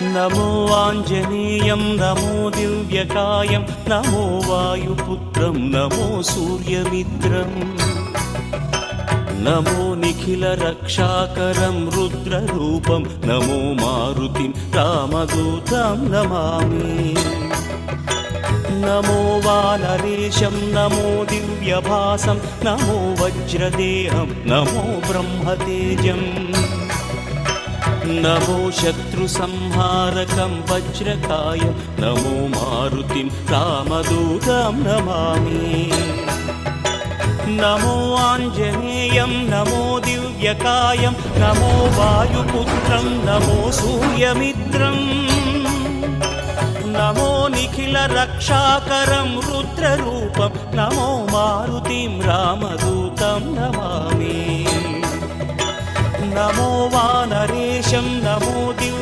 नमो आञ्जनेयं नमो दिव्यकायं नमो वायुपुत्रं नमो सूर्यमित्रम् नमो निखिलरक्षाकरं रुद्ररूपं नमो मारुतिं रामदूतं Namami नमो वानरेशं नमो दिव्यभासं नमो वज्रदेहं नमो ब्रह्मतेजम् नमो शत्रुसंहारकं वज्रकायं नमो मारुतिं रामदूतं Namami नमो आञ्जनेयं नमो दिव्यकायं नमो वायुपुत्रं नमो सूर्यमित्रम् नमो निखिलरक्षाकरं रुद्ररूपं नमो मारुतिं रामदूतं Namami नमो वानरेशं नमो दिव्य